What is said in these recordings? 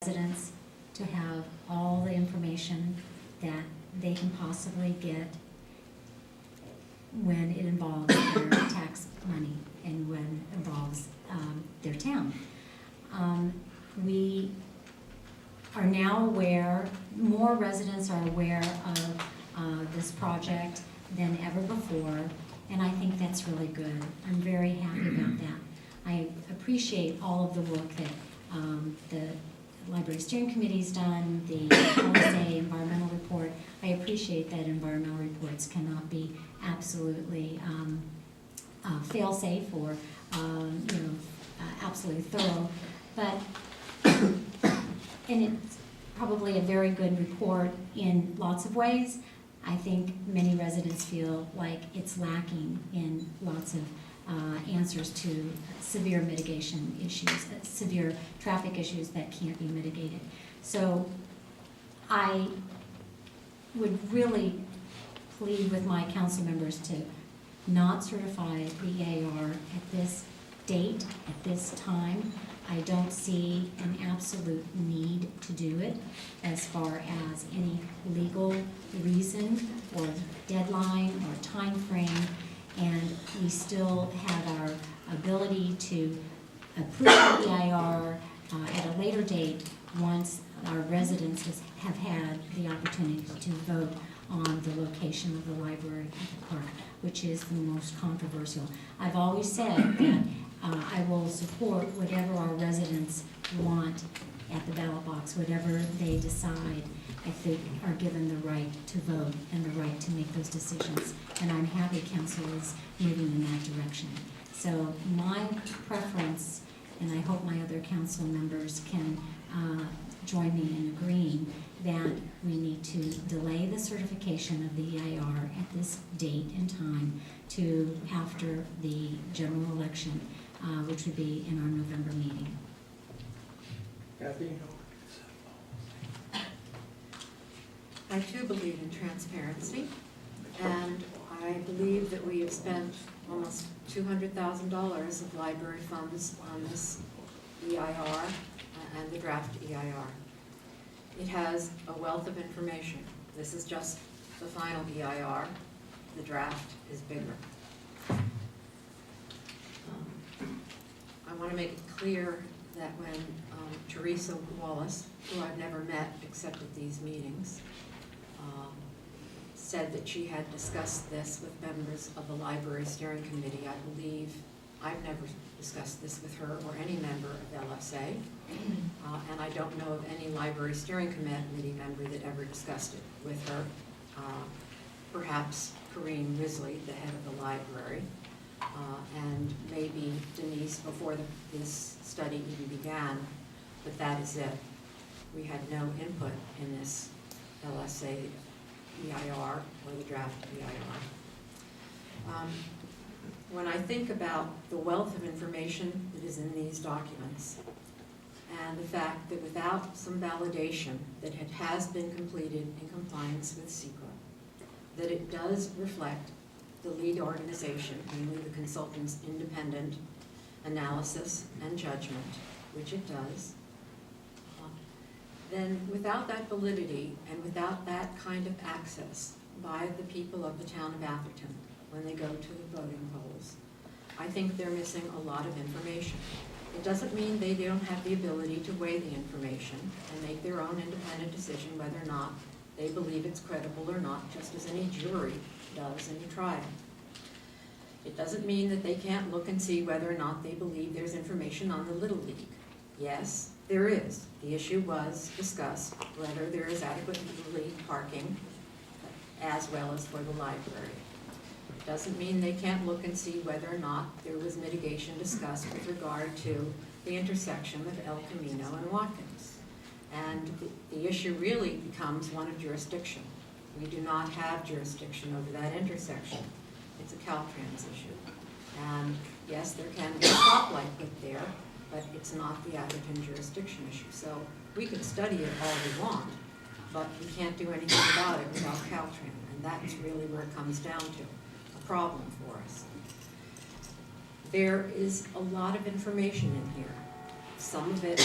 residents to have all the information that they can possibly get when it involves their tax money and when it involves their town. We are now aware, more residents are aware of this project than ever before, and I think that's really good. I'm very happy about that. I appreciate all of the work that the Library Steering Committee's done, the LSA environmental report. I appreciate that environmental reports cannot be absolutely fail-safe or absolutely thorough, but and it's probably a very good report in lots of ways. I think many residents feel like it's lacking in lots of answers to severe mitigation issues, severe traffic issues that can't be mitigated. So I would really plead with my council members to not certify the EIR at this date, at this time. I don't see an absolute need to do it as far as any legal reason or deadline or time frame. And we still have our ability to approve the EIR at a later date once our residents have had the opportunity to vote on the location of the library at the park, which is the most controversial. I've always said that I will support whatever our residents want at the ballot box, whatever they decide, if they are given the right to vote and the right to make those decisions. And I'm happy council is moving in that direction. So my preference, and I hope my other council members can join me in agreeing that we need to delay the certification of the EIR at this date and time to after the general election, which would be in our November meeting. Kathy? I too believe in transparency, and I believe that we have spent almost $200,000 of library funds on this EIR and the draft EIR. It has a wealth of information. This is just the final EIR. The draft is bigger. I want to make it clear that when Teresa Wallace, who I've never met except at these meetings, said that she had discussed this with members of the Library Steering Committee, I believe I've never discussed this with her or any member of LSA, and I don't know of any Library Steering Committee member that ever discussed it with her. Perhaps Corrine Risley, the head of the library, and maybe Denise before this study even began, but that is it. We had no input in this LSA EIR or the draft EIR. When I think about the wealth of information that is in these documents and the fact that without some validation that it has been completed in compliance with SEQA, that it does reflect the lead organization, namely the consultant's independent analysis and judgment, which it does, then without that validity and without that kind of access by the people of the town of Atherton when they go to the voting polls, I think they're missing a lot of information. It doesn't mean they don't have the ability to weigh the information and make their own independent decision whether or not they believe it's credible or not, just as any jury does in a trial. It doesn't mean that they can't look and see whether or not they believe there's information on the Little League. Yes, there is. The issue was discussed whether there is adequate Little League parking as well as for the library. It doesn't mean they can't look and see whether or not there was mitigation discussed with regard to the intersection of El Camino and Watkins. And the issue really becomes one of jurisdiction. We do not have jurisdiction over that intersection. It's a Caltrans issue. And yes, there can be a stoplight put there, but it's not the Atherton jurisdiction issue. So we could study it all we want, but we can't do anything about it without Caltrans. And that's really where it comes down to, a problem for us. There is a lot of information in here. Some of it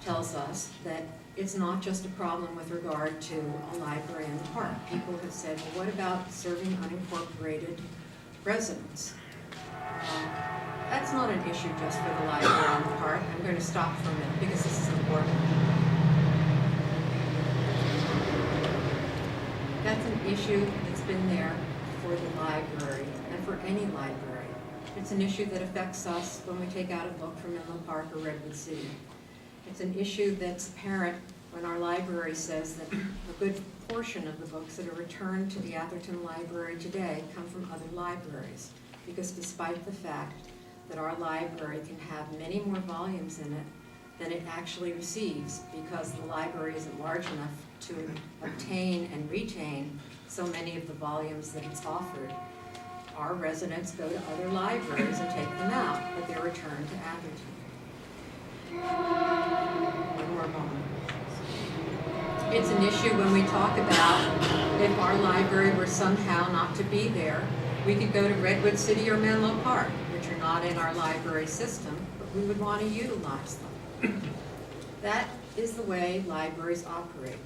tells us that it's not just a problem with regard to a library in the park. People have said, well, what about serving unincorporated residents? That's not an issue just for the library in the park. I'm going to stop for a minute because this is important. That's an issue that's been there for the library and for any library. It's an issue that affects us when we take out a book from Menlo Park or Redwood City. It's an issue that's apparent when our library says that a good portion of the books that are returned to the Atherton Library today come from other libraries. Because despite the fact that our library can have many more volumes in it than it actually receives, because the library isn't large enough to obtain and retain so many of the volumes that it's offered, our residents go to other libraries and take them out, but they're returned to Atherton. One more moment. It's an issue when we talk about if our library were somehow not to be there, we could go to Redwood City or Menlo Park, which are not in our library system, but we would want to utilize them. That is the way libraries operate.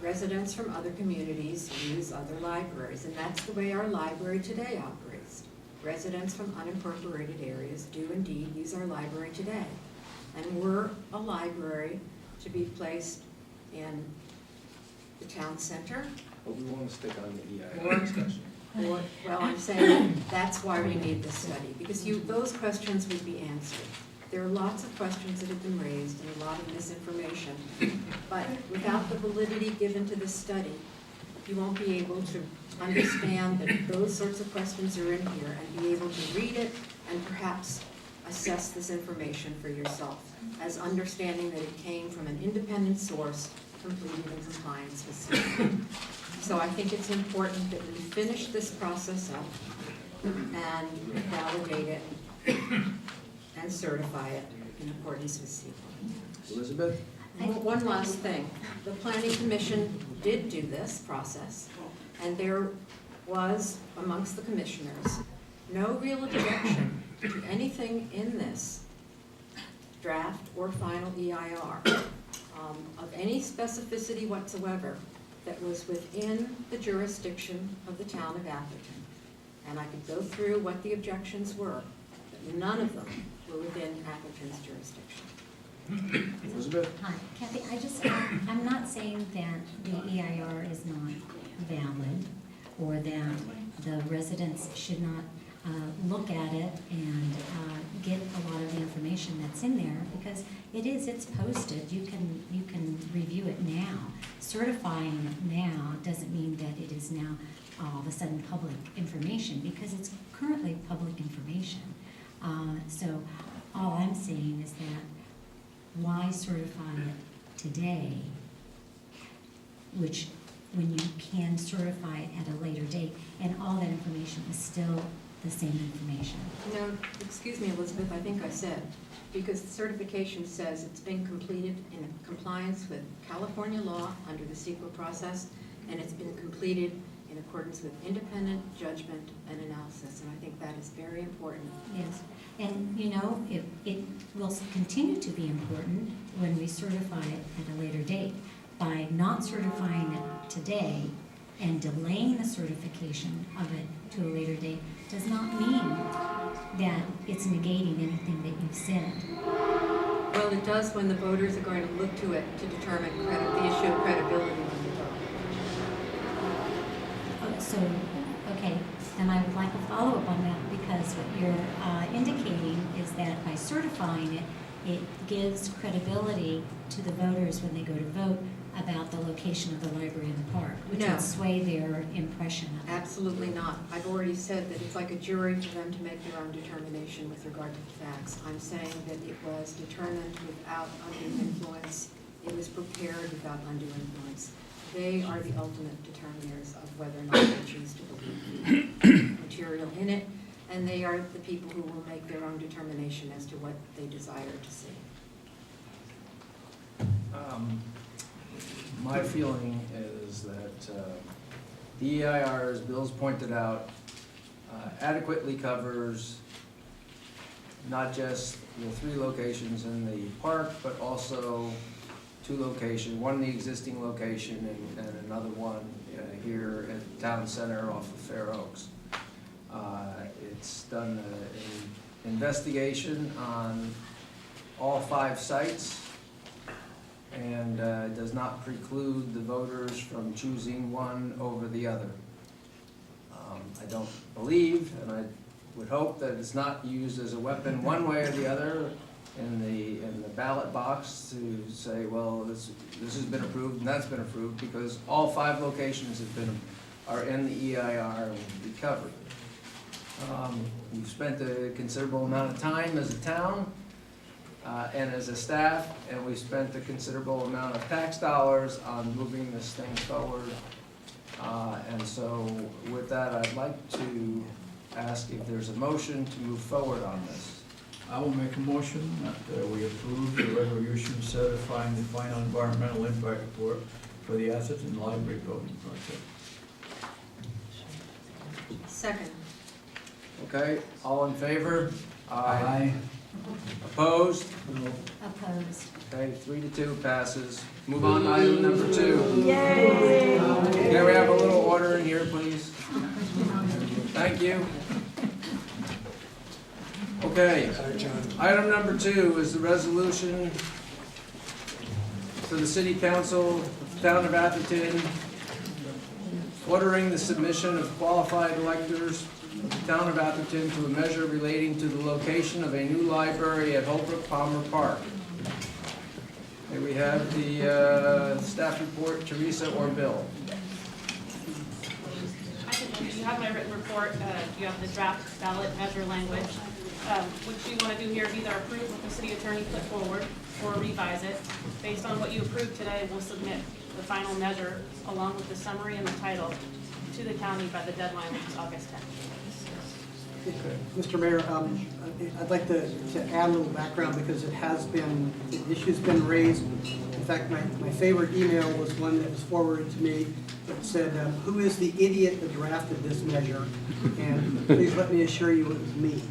Residents from other communities use other libraries, and that's the way our library today operates. Residents from unincorporated areas do indeed use our library today. And we're a library to be placed in the town center. But we want to stick on the EIR discussion. Well, I'm saying that's why we need this study, because those questions would be answered. There are lots of questions that have been raised and a lot of misinformation, but without the validity given to this study, you won't be able to understand that those sorts of questions are in here and be able to read it and perhaps assess this information for yourself as understanding that it came from an independent source completed in compliance with CEQA. So I think it's important that we finish this process up and validate it and certify it in accordance with CEQA. Elizabeth? One last thing. The Planning Commission did do this process, and there was, amongst the commissioners, no real objection to anything in this draft or final EIR of any specificity whatsoever that was within the jurisdiction of the town of Atherton. And I could go through what the objections were, but none of them were within Atherton's jurisdiction. Elizabeth? Hi, Kathy, I'm not saying that the EIR is not valid or that the residents should not look at it and get a lot of the information that's in there, because it's posted. You can review it now. Certifying it now doesn't mean that it is now all of a sudden public information, because it's currently public information. So all I'm saying is that why certify it today, which when you can certify it at a later date, and all that information is still the same information. No, excuse me, Elizabeth, I think I said, because the certification says it's been completed in compliance with California law under the CEQA process, and it's been completed in accordance with independent judgment and analysis, and I think that is very important. Yes, and it will continue to be important when we certify it at a later date. By not certifying it today and delaying the certification of it to a later date does not mean that it's negating anything that you've said. Well, it does when the voters are going to look to it to determine the issue of credibility when they vote. So, okay, then I would like a follow-up on that, because what you're indicating is that by certifying it, it gives credibility to the voters when they go to vote about the location of the library in the park, which No. would sway their impression of it. Absolutely not. I've already said that it's like a jury for them to make their own determination with regard to the facts. I'm saying that it was determined without undue influence. It was prepared without undue influence. They are the ultimate determiners of whether or not they choose to believe the material in it, and they are the people who will make their own determination as to what they desire to see. My feeling is that the EIR, as Bill's pointed out, adequately covers not just the 3 locations in the park, but also two locations, one in the existing location and another one here at the town center off of Fair Oaks. It's done an investigation on all 5 sites, and does not preclude the voters from choosing one over the other. I don't believe, and I would hope that it's not used as a weapon one way or the other in the ballot box to say, well, this has been approved and that's been approved, because all 5 locations are in the EIR and will be covered. We've spent a considerable amount of time as a town and as a staff, and we spent a considerable amount of tax dollars on moving this thing forward. And so with that, I'd like to ask if there's a motion to move forward on this. I will make a motion that we approve the resolution certifying the final environmental impact report for the Atherton Library Building project. Second. Okay, all in favor? Aye. Opposed? Opposed. Okay, 3-2 passes. Move on to item number 2. Yay! Can we have a little order in here, please? Thank you. Okay, item number 2 is the resolution for the City Council of the Town of Atherton ordering the submission of qualified electors of the Town of Atherton to a measure relating to the location of a new library at Holbrook Palmer Park. May we have the staff report, Teresa or Bill? You have my written report, you have the draft ballot measure language. What you want to do here is either approve what the city attorney put forward or revise it. Based on what you approved today, we'll submit the final measure along with the summary and the title to the county by the deadline, which is August 10th. Mr. Mayor, I'd like to add a little background because the issue's been raised. In fact, my favorite email was one that was forwarded to me that said, who is the idiot that drafted this measure? And please let me assure you it was me.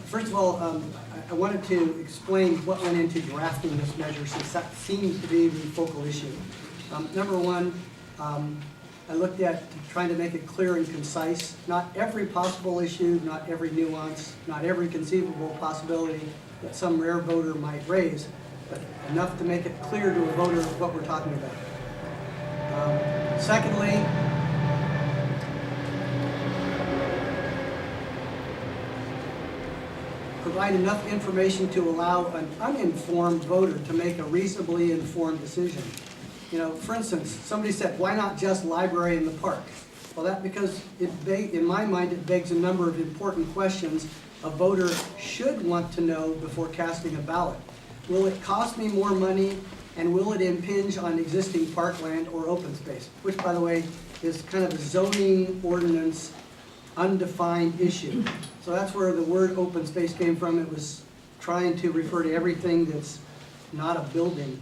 First of all, I wanted to explain what went into drafting this measure, since that seems to be the focal issue. Number one, I looked at trying to make it clear and concise. Not every possible issue, not every nuance, not every conceivable possibility that some rare voter might raise, but enough to make it clear to a voter what we're talking about. Secondly, provide enough information to allow an uninformed voter to make a reasonably informed decision. You know, for instance, somebody said, why not just library in the park? Well, because in my mind, it begs a number of important questions a voter should want to know before casting a ballot. Will it cost me more money, and will it impinge on existing parkland or open space? Which, by the way, is kind of a zoning ordinance undefined issue. So that's where the word open space came from. It was trying to refer to everything that's not a building.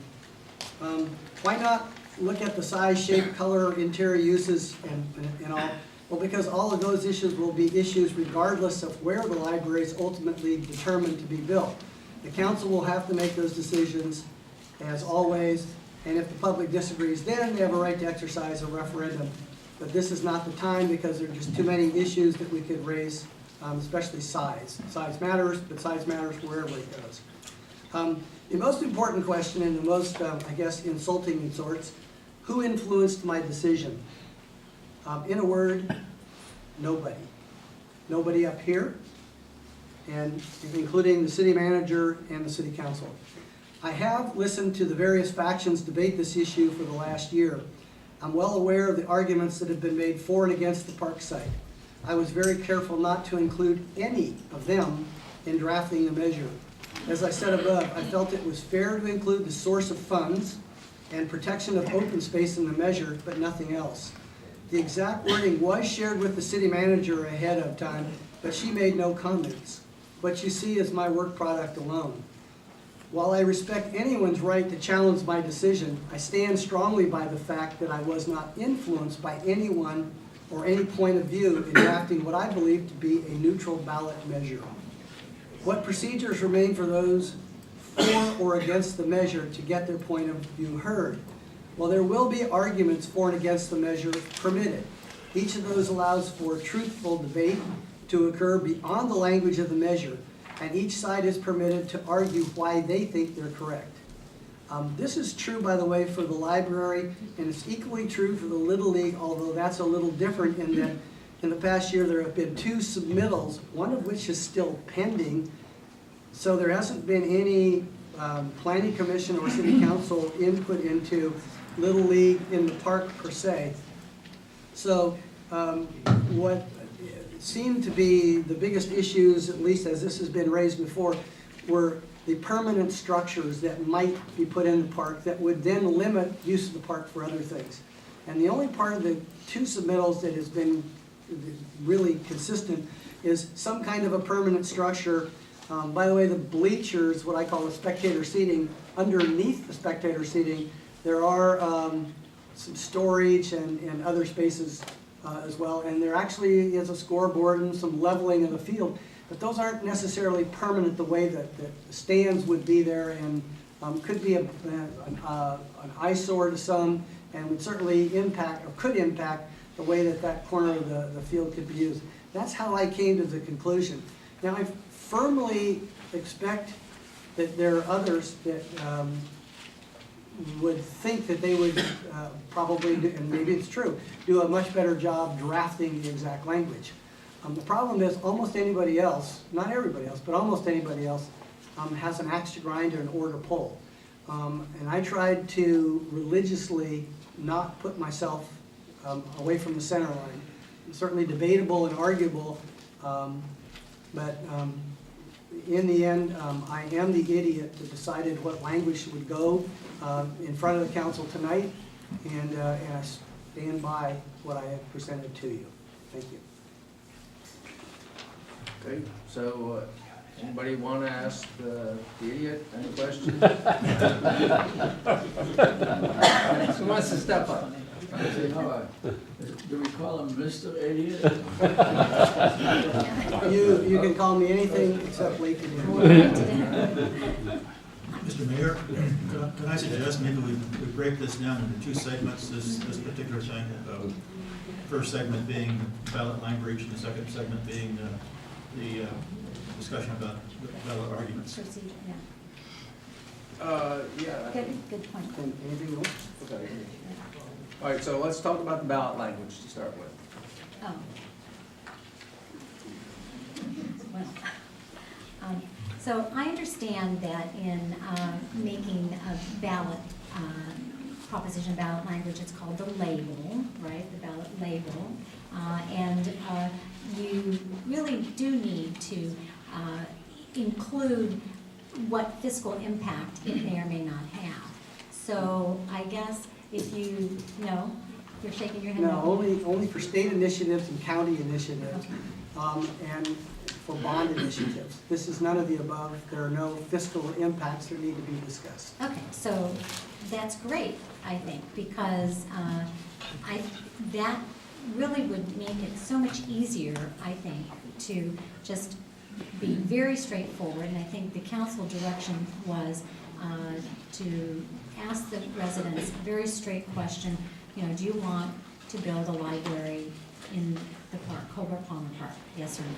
Why not look at the size, shape, color, interior uses, and all? Well, because all of those issues will be issues regardless of where the library is ultimately determined to be built. The council will have to make those decisions, as always, and if the public disagrees, then they have a right to exercise a referendum. But this is not the time, because there are just too many issues that we could raise, especially size. Size matters, but size matters wherever it goes. The most important question, and the most, I guess, insulting in sorts, who influenced my decision? In a word, nobody. Nobody up here, and including the city manager and the city council. I have listened to the various factions debate this issue for the last year. I'm well aware of the arguments that have been made for and against the park site. I was very careful not to include any of them in drafting the measure. As I said above, I felt it was fair to include the source of funds and protection of open space in the measure, but nothing else. The exact wording was shared with the city manager ahead of time, but she made no comments. What you see is my work product alone. While I respect anyone's right to challenge my decision, I stand strongly by the fact that I was not influenced by anyone or any point of view in drafting what I believe to be a neutral ballot measure. What procedures remain for those for or against the measure to get their point of view heard? Well, there will be arguments for and against the measure permitted. Each of those allows for truthful debate to occur beyond the language of the measure, and each side is permitted to argue why they think they're correct. This is true, by the way, for the library, and it's equally true for the Little League, although that's a little different in that in the past year there have been 2 submittals, one of which is still pending, so there hasn't been any planning commission or city council input into Little League in the park per se. So what seemed to be the biggest issues, at least as this has been raised before, were the permanent structures that might be put in the park that would then limit use of the park for other things. And the only part of the 2 submittals that has been really consistent is some kind of a permanent structure. By the way, the bleachers, what I call the spectator seating, underneath the spectator seating, there are some storage and other spaces as well. And there actually is a scoreboard and some leveling of the field. But those aren't necessarily permanent the way that the stands would be there, and could be an eyesore to some, and would certainly impact, or could impact, the way that that corner of the field could be used. That's how I came to the conclusion. Now, I firmly expect that there are others that would think that they would probably, do, and maybe it's true, do a much better job drafting the exact language. The problem is almost anybody else, not everybody else, but almost anybody else has an axe to grind or an oar to pull. And I tried to religiously not put myself away from the center line. It's certainly debatable and arguable, but in the end, I am the idiot that decided what language would go in front of the council tonight, and I stand by what I have presented to you. Thank you. Okay, so anybody want to ask the idiot any questions? Who wants to step up? Do we call him Mr. Idiot? You can call me anything except late today. Mr. Mayor, could I suggest maybe we break this down into 2 segments, this particular thing? First segment being ballot language, and the second segment being the discussion about ballot arguments. Procedure, Yeah. Good point. Anything else? Okay. All right, so let's talk about the ballot language to start with. Oh. Well, so I understand that in making a ballot proposition ballot language, it's called the label, right? The ballot label, and you really do need to include what fiscal impact it may or may not have. So I guess if you know, you're shaking your head. No, only for state initiatives and county initiatives, and for bond initiatives. This is none of the above. There are no fiscal impacts that need to be discussed. Okay, so that's great, I think, because that really would make it so much easier, I think, to just be very straightforward. And I think the council direction was to ask the residents a very straight question, you know, do you want to build a library in the park, Colbert Palmer Park, yes or no?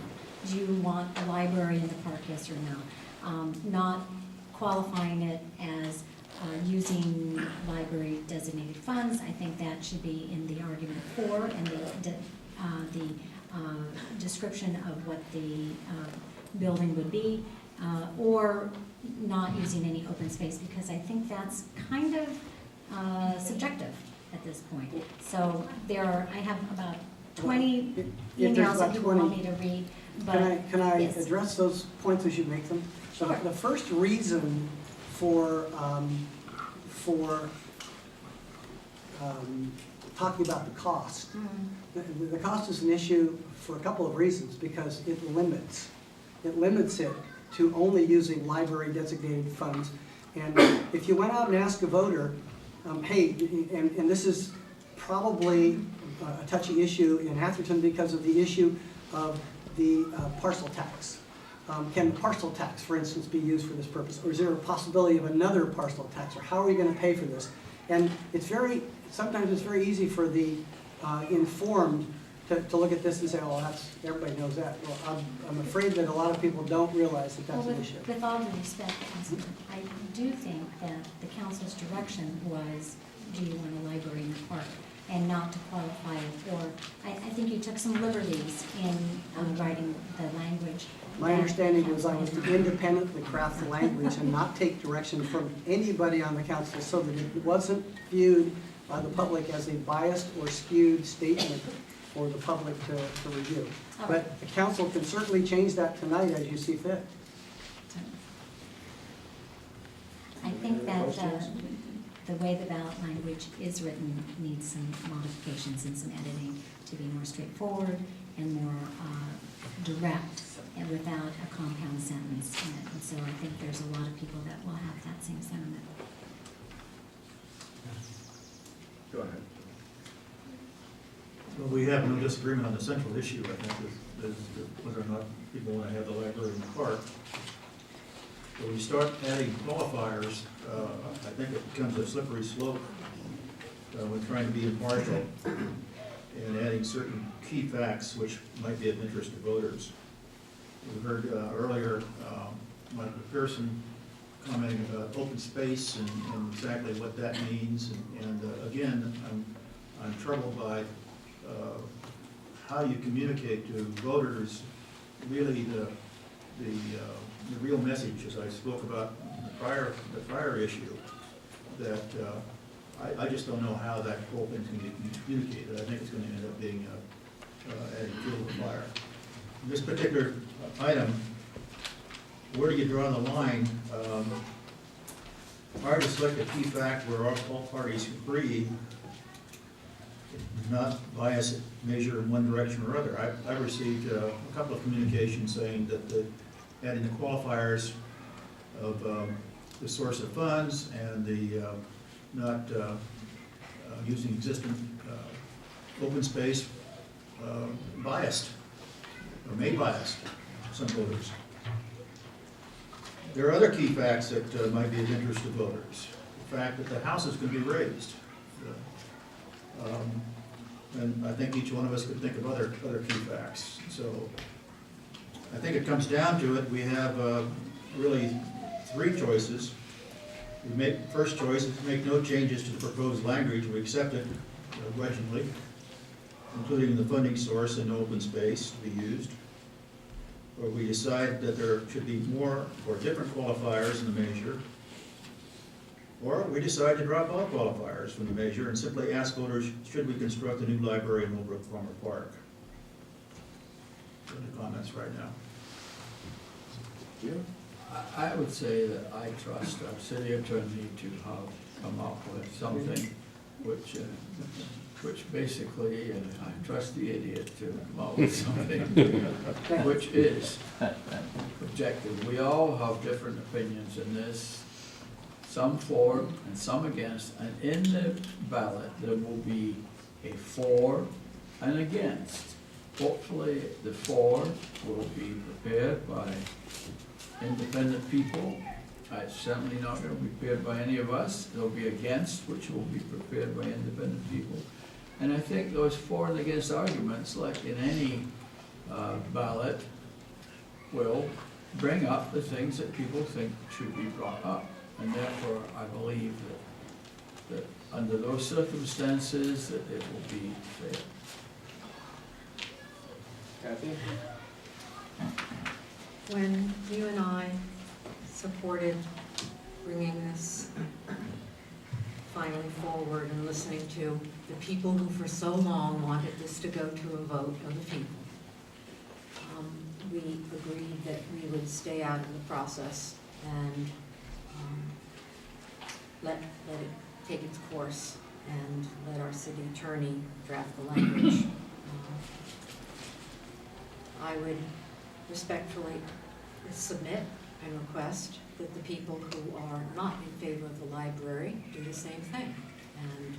Do you want a library in the park, yes or no? Not qualifying it as using library designated funds. I think that should be in the argument for, and the description of what the building would be, or not using any open space, because I think that's kind of subjective at this point. So I have about 20 If there's emails about that people want 20, me to read, but. Can I yes. address those points as you make them? So Sure. the first reason for talking about the cost, the cost is an issue for a couple of reasons, because it limits it to only using library designated funds. And if you went out and asked a voter, hey, and this is probably a touchy issue in Atherton because of the issue of the parcel tax. Can the parcel tax, for instance, be used for this purpose? Or is there a possibility of another parcel tax? Or how are we going to pay for this? And sometimes it's very easy for the informed to look at this and say, oh, everybody knows that. Well, I'm afraid that a lot of people don't realize that that's Well, an issue. with all due respect, Councilman, I do think that the council's direction was, do you want a library in the park? And not to qualify for, I think you took some liberties in writing the language. My understanding was I was to independently craft the language and not take direction from anybody on the council so that it wasn't viewed by the public as a biased or skewed statement for the public to review. But the council can certainly change that tonight as you see fit. I think that the way the ballot language is written needs some modifications and some editing to be more straightforward and more direct and without a compound sentence in it. And so I think there's a lot of people that will have that same sentiment. Go ahead. Well, we have no disagreement on the central issue, I think, is whether or not people want to have the library in the park. When we start adding qualifiers, I think it becomes a slippery slope when trying to be impartial and adding certain key facts which might be of interest to voters. We heard earlier Michael Pearson commenting about open space and exactly what that means. And again, I'm troubled by how you communicate to voters really the real message, as I spoke about the prior issue, that I just don't know how that whole thing's going to be communicated. I think it's going to end up being adding fuel to the fire. In this particular item, where do you draw the line? Hard to select a key fact where all parties agree, not bias measure in one direction or other. I've received a couple of communications saying that adding the qualifiers of the source of funds and the not using existing open space biased, or may biased some voters. There are other key facts that might be of interest to voters. The fact that the house is going to be raised. And I think each one of us could think of other key facts. So I think it comes down to it. We have really three choices. First choice is to make no changes to the proposed language. We accept it grudgingly, including the funding source and open space to be used. Or we decide that there should be more or different qualifiers in the measure. Or we decide to drop all qualifiers from the measure and simply ask voters, should we construct a new library in Millbrook Farmer Park? Any comments right now? I would say that I trust our city attorney to have come up with something which basically, I trust the idiot to come up with something which is objective. We all have different opinions in this, some for and some against, and in the ballot there will be a for and against. Hopefully the for will be prepared by independent people. It's certainly not going to be prepared by any of us. There'll be against, which will be prepared by independent people. And I think those for and against arguments, like in any ballot, will bring up the things that people think should be brought up. And therefore, I believe that under those circumstances, that it will be fair. Kathy? When you and I supported bringing this finally forward and listening to the people who for so long wanted this to go to a vote of the people, we agreed that we would stay out of the process and let it take its course and let our city attorney draft the language. I would respectfully submit and request that the people who are not in favor of the library do the same thing. And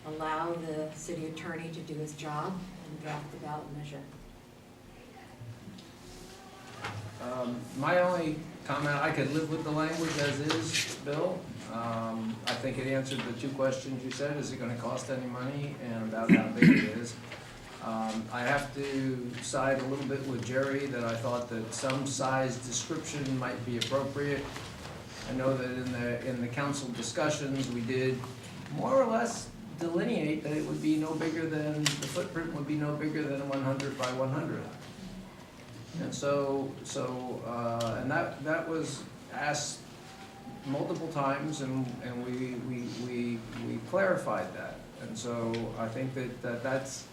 allow the city attorney to do his job and draft the ballot measure. My only comment, I could live with the language as is, Bill. I think it answered the two questions you said. Is it gonna cost any money, and about how big it is. I have to side a little bit with Jerry that I thought that some size description might be appropriate. I know that in the council discussions, we did more or less delineate that it would be no bigger than, the footprint would be no bigger than 100 by 100. And and that was asked multiple times, and we clarified that. And so I think that's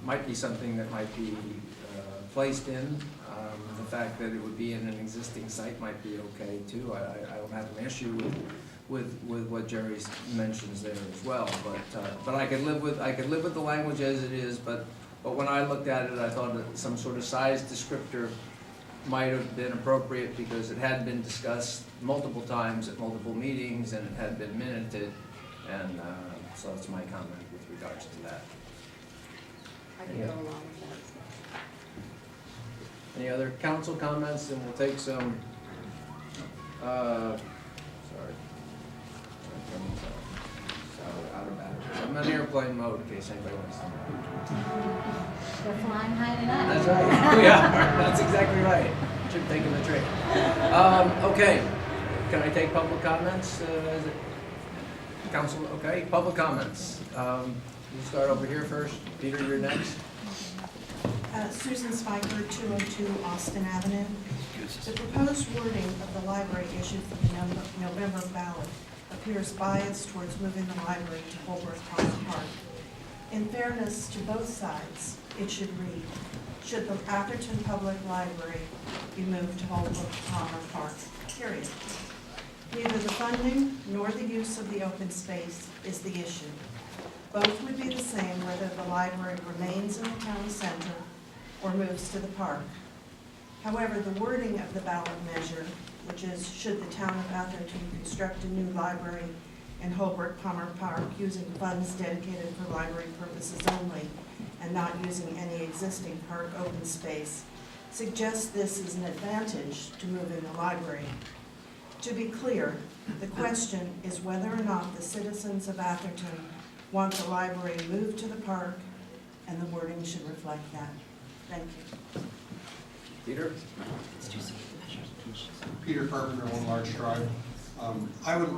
might be something that might be placed in. The fact that it would be in an existing site might be okay too. I don't have an issue with what Jerry mentions there as well. But I could live with the language as it is. But when I looked at it, I thought that some sort of size descriptor might have been appropriate because it had been discussed multiple times at multiple meetings and it had been minuted. And so that's my comment with regards to that. I can go along with that. Any other council comments? And we'll take some, sorry. Out of battery. I'm in airplane mode in case anybody wants to know. We're flying high tonight. That's right. We are. That's exactly right. Should have taken the trick. Okay. Can I take public comments? Is it council? Okay. Public comments. We'll start over here first. Peter, you're next. Susan Spiker, 202 Austin Avenue. The proposed wording of the library issued for the November ballot appears biased towards moving the library to Holbrook Park. In fairness to both sides, it should read, should the Atherton Public Library be moved to Holbrook Park, period. Neither the funding nor the use of the open space is the issue. Both would be the same whether the library remains in the town center or moves to the park. However, the wording of the ballot measure, which is, should the town of Atherton construct a new library in Holbrook Palmer Park using funds dedicated for library purposes only and not using any existing park open space, suggests this is an advantage to moving the library. To be clear, the question is whether or not the citizens of Atherton want the library moved to the park, and the wording should reflect that. Thank you. Peter? Peter Carpenter, One Large Drive. I would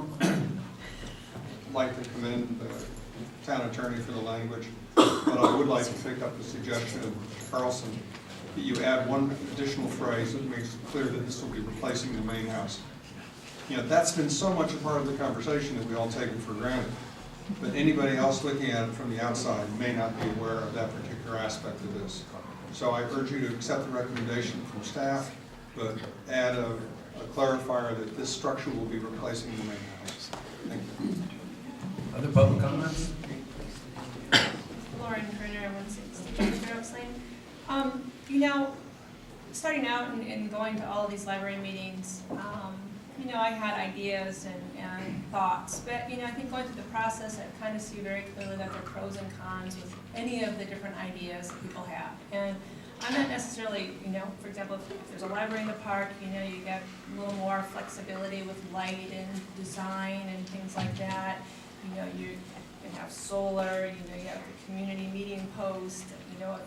like to commend the town attorney for the language, but I would like to pick up the suggestion of Mr. Carlson that you add one additional phrase that makes it clear that this will be replacing the main house. You know, that's been so much a part of the conversation that we all take it for granted. But anybody else looking at it from the outside may not be aware of that particular aspect of this. So I urge you to accept the recommendation from staff, but add a clarifier that this structure will be replacing the main house. Thank you. Other public comments? Lauren Kerner, 160 Fairhouse Lane. You know, starting out and going to all of these library meetings, you know, I had ideas and thoughts, but, you know, I think going through the process, I kind of see very clearly that there are pros and cons with any of the different ideas that people have. And I'm not necessarily, you know, for example, if there's a library in the park, you know, you get a little more flexibility with light and design and things like that. You know, you can have solar, you know, you have the community meeting post, you know,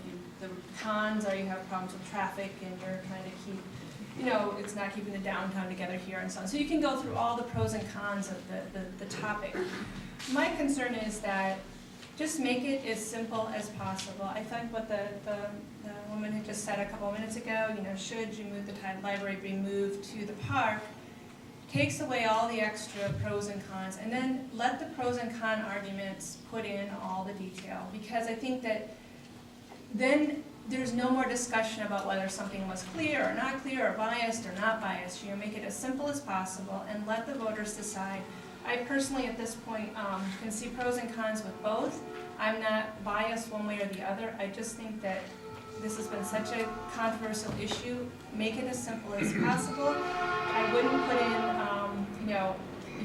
the cons are you have problems with traffic and you're trying to keep, you know, it's not keeping the downtown together here and so on. So you can go through all the pros and cons of the topic. My concern is that just make it as simple as possible. I think what the woman had just said a couple of minutes ago, you know, should you move the library be moved to the park, takes away all the extra pros and cons, and then let the pros and con arguments put in all the detail. Because I think that then there's no more discussion about whether something was clear or not clear, or biased or not biased. You know, make it as simple as possible and let the voters decide. I personally, at this point, can see pros and cons with both. I'm not biased one way or the other. I just think that this has been such a controversial issue. Make it as simple as possible. I wouldn't put in, you know,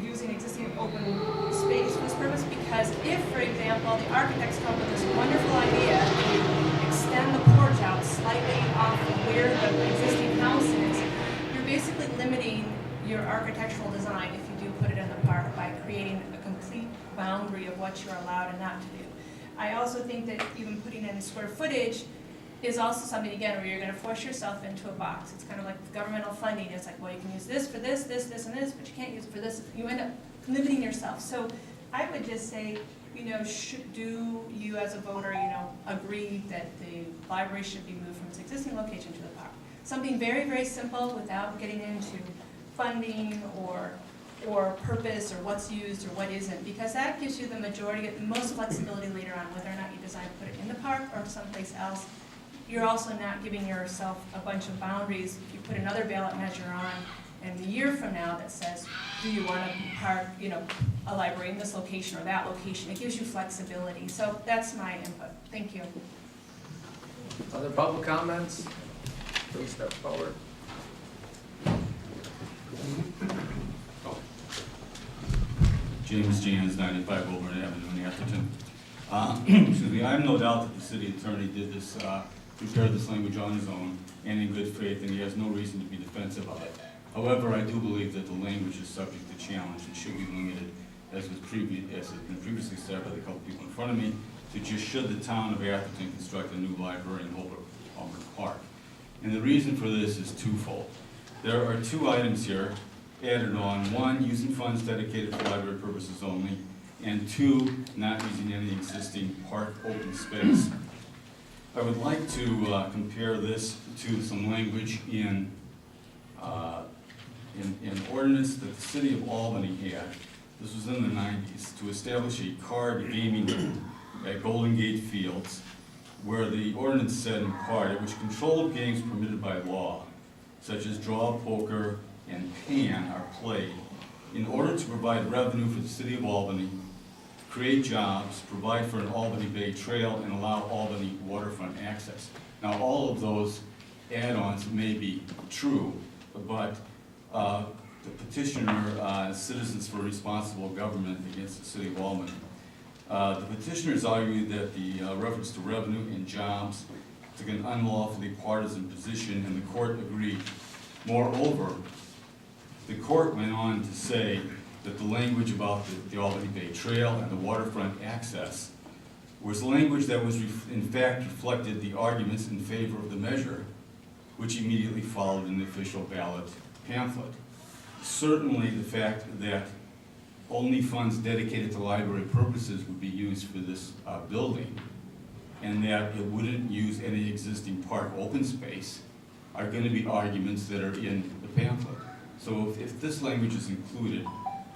using existing open space for this purpose, because if, for example, the architects come up with this wonderful idea to extend the porch out slightly off of where the existing house is, you're basically limiting your architectural design if you do put it in the park by creating a complete boundary of what you're allowed and not to do. I also think that even putting in square footage is also something, again, where you're gonna force yourself into a box. It's kind of like governmental funding. It's like, well, you can use this for this, this, this, and this, but you can't use it for this. You end up limiting yourself. So I would just say, do you as a voter, agree that the library should be moved from its existing location to the park? Something very, very simple without getting into funding or purpose or what's used or what isn't, because that gives you the most flexibility later on whether or not you decide to put it in the park or someplace else. You're also not giving yourself a bunch of boundaries. If you put another ballot measure on, and a year from now that says, do you want to park, a library in this location or that location? It gives you flexibility. So that's my input. Thank you. Other public comments? Please step forward. James Jans, 95 Wilburn Avenue in Atherton. Excuse me, I have no doubt that the city attorney did this, prepared this language on his own and in good faith, and he has no reason to be defensive of it. However, I do believe that the language is subject to challenge and should be limited, as has been previously said by the couple people in front of me, to just should the town of Atherton construct a new library in Holbrook Park. And the reason for this is twofold. There are two items here added on: one, using funds dedicated for library purposes only, and two, not using any existing park open space. I would like to compare this to some language in ordinance that the city of Albany had. This was in the 90s, to establish a card gaming room at Golden Gate Fields, where the ordinance said in part, it was controlled games permitted by law, such as draw, poker, and pan are played in order to provide revenue for the city of Albany, create jobs, provide for an Albany Bay Trail, and allow Albany waterfront access. Now, all of those add-ons may be true, but the petitioner, Citizens for Responsible Government Against the City of Albany, the petitioners argued that the reference to revenue and jobs took an unlawfully partisan position, and the court agreed. Moreover, the court went on to say that the language about the Albany Bay Trail and the waterfront access was language that was in fact reflected the arguments in favor of the measure, which immediately followed in the official ballot pamphlet. Certainly the fact that only funds dedicated to library purposes would be used for this building, and that it wouldn't use any existing park open space, are going to be arguments that are in the pamphlet. So if this language is included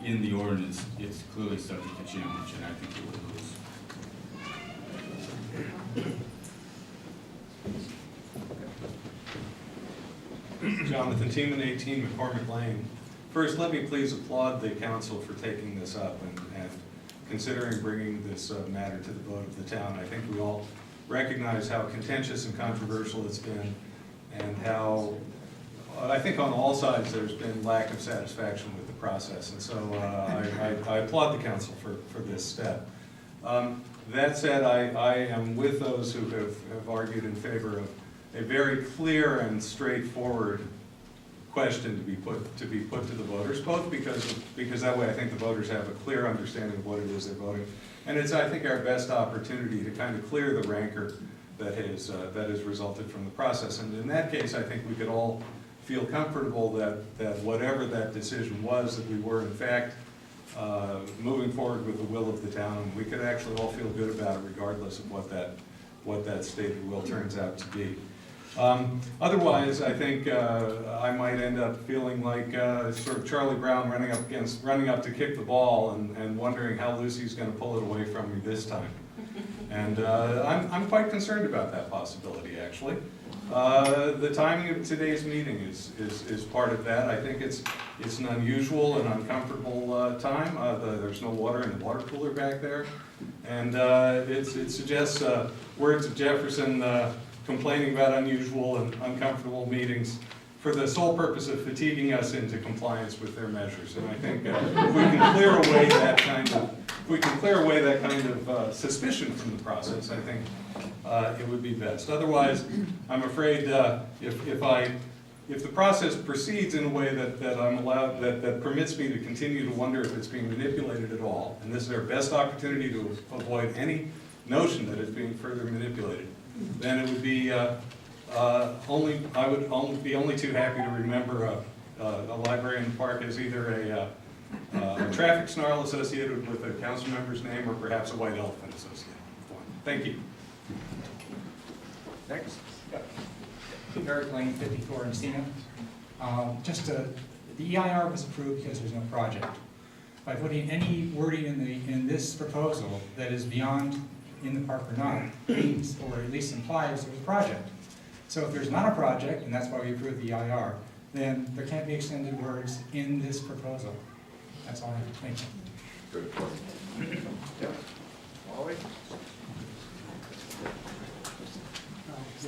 in the ordinance, it's clearly subject to challenge, and I think it will lose. Jonathan Teeman, 18 McCormick Lane. First, let me please applaud the council for taking this up and considering bringing this matter to the vote of the town. I think we all recognize how contentious and controversial it's been, and how I think on all sides there's been lack of satisfaction with the process, and so I applaud the council for this step. That said, I am with those who have argued in favor of a very clear and straightforward question to be put to the voters, both because that way I think the voters have a clear understanding of what it is they're voting, and it's, I think, our best opportunity to kind of clear the rancor that has resulted from the process. And in that case, I think we could all feel comfortable that whatever that decision was, that we were in fact moving forward with the will of the town, and we could actually all feel good about it regardless of what that stated will turns out to be. Otherwise, I think I might end up feeling like sort of Charlie Brown running up to kick the ball and wondering how Lucy's going to pull it away from me this time. And I'm quite concerned about that possibility, actually. The timing of today's meeting is part of that. I think it's an unusual and uncomfortable time. There's no water in the water cooler back there, and it suggests words of Jefferson complaining about unusual and uncomfortable meetings for the sole purpose of fatiguing us into compliance with their measures. And I think if we can clear away that kind of, suspicion from the process, I think it would be best. Otherwise, I'm afraid if the process proceeds in a way that I'm allowed, that permits me to continue to wonder if it's being manipulated at all, and this is our best opportunity to avoid any notion that it's being further manipulated, then it would be I would be only too happy to remember a library in the park as either a traffic snarl associated with a council member's name or perhaps a white elephant associated with one. Thank you. Next. Eric Lane, 54 Encina. The EIR was approved because there's no project. By putting any wording in this proposal that is beyond in the park or not, means, or at least implies there's a project. So if there's not a project, and that's why we approved the EIR, then there can't be extended words in this proposal. That's all I have to think. Good point. Yeah. Wally?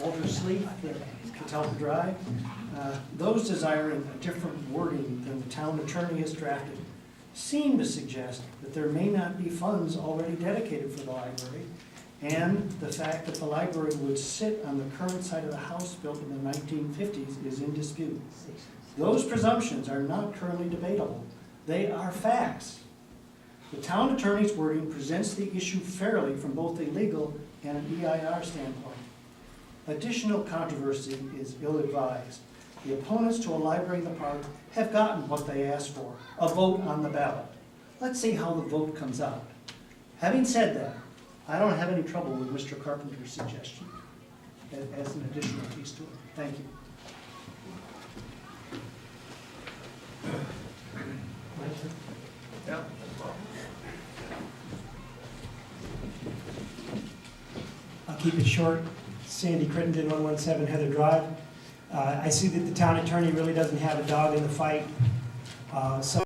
Walter Sleeth, Catalpa Drive. Those desiring a different wording than the town attorney has drafted seem to suggest that there may not be funds already dedicated for the library, and the fact that the library would sit on the current site of the house built in the 1950s is in dispute. Those presumptions are not currently debatable. They are facts. The town attorney's wording presents the issue fairly from both a legal and an EIR standpoint. Additional controversy is ill-advised. The opponents to a library in the park have gotten what they asked for, a vote on the ballot. Let's see how the vote comes out. Having said that, I don't have any trouble with Mr. Carpenter's suggestion as an additional piece to it. Thank you. Yeah. I'll keep it short. Sandy Crittenden, 117 Heather Drive. I see that the town attorney really doesn't have a dog in the fight. So